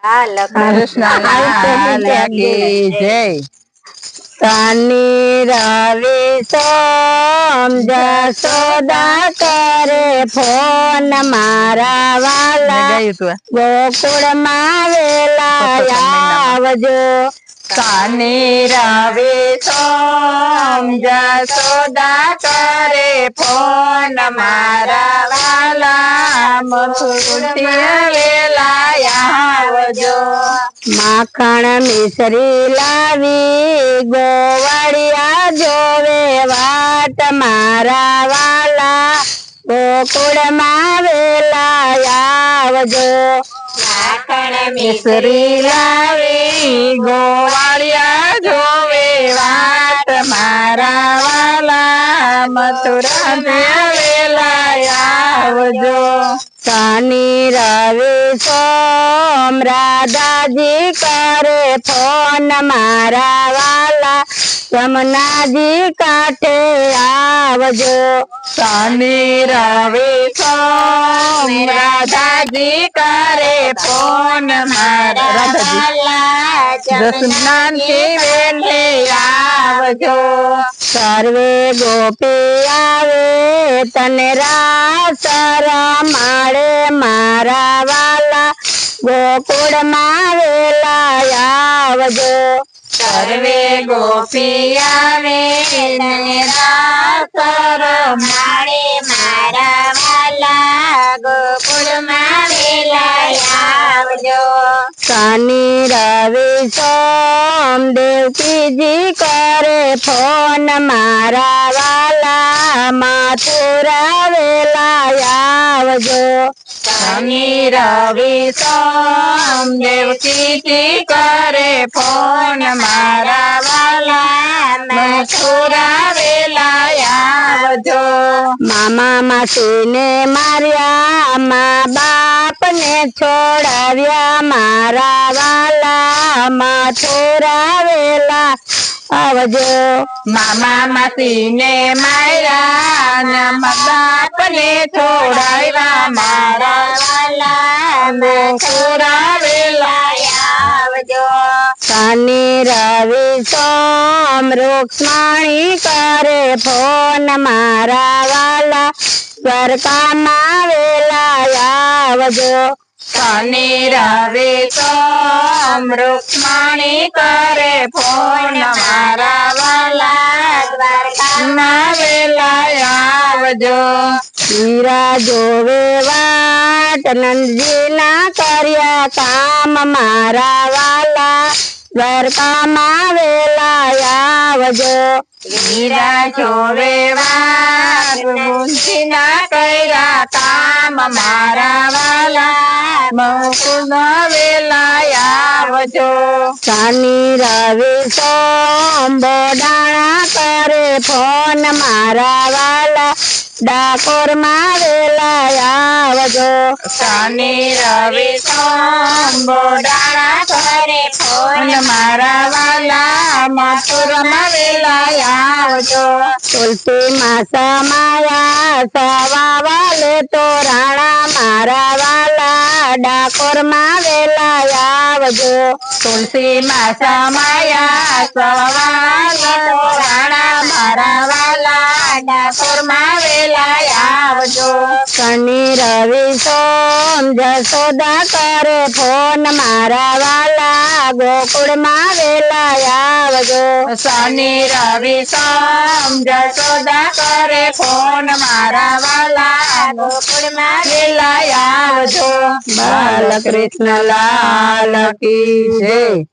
कृष्ण लाल की जय। शनि रवि सोम जसोदा करे फोन मारा वाला गोकुल में वेला आवजो। शनि रवि सोम जसोदा करे फोन मारा वाला मथुर वेला आवजो। माखण मिश्री लावी गोवाड़िया जोवे वाट मारा वाला गोकुल में वेला आवजो। माखण मिश्री लावी गोवाड़िया जोवे वाट मारा वाला मथुरा वेला आवजो। शनि रवि सोम राधा जी करे फोन मारा वाला यमुना जी काठे आवजो। शनि रवि सोम राधा जी करे फोन मारा वाला यमुना जी वेले आवजो। सर्वे गोपी आवे तने रासर मारे मारा वाला गोकुल में वेला आवजो। सर्वे गोपी आवे तने रासर मारे मारा वाला गोकुल में वेला आवजो। शनि रवि सोम देवकी जी करे फोन मारा वाला मथुरा वेला आवजो। शनि रवि सोम देवकी जी करे फोन मारा वाला मथुरा वेला आवजो। मामा मासी ने मारिया माँ बाप ने छोड़ाव्या मारा वाला मथुरा वेला आवजो। मामा मासी ने मारिया माँ बाप ने छोड़ाव्या मारा वाला मथुरा वेला आवजो। शनि रवि सोम रुक्मणी करे फोन मारा वाला द्वारका में वेला आवजो। शनि रवि सोम रुक्मणी करे फोन मारा वाला द्वारका में वेला आवजो। हीरा जोवे वाट नंदजी ना कर्या काम मारा वाला द्वारका में वेला आवजो। हीरा जोवे वाट नंदजी ना कर्या काम मारा वाला मुकुंद वेला आवजो। शनि रवि सोम बोडाणा करे फोन मारा वाला डाकोर में वेला आवजो। शनि रवि सोम बोडाणा करे फोन मारा वाला मथुर में वेला आवजो। तुलसी मासा माया सवा वाले तो राणा मारा वाला डाकोर में वेला आवजो। तुलसी मासा माया सवा वाले तो राणा मारा वाला डाकोर में वेला आवजो। शनि रवि सोम जसोदा करे फोन मारा वाला गोकुल में वेला आवजो। शनि रवि सोम जसोदा करे फोन मारा वाला गोकुल में वेला आवजो। बाल कृष्ण लाल की जय।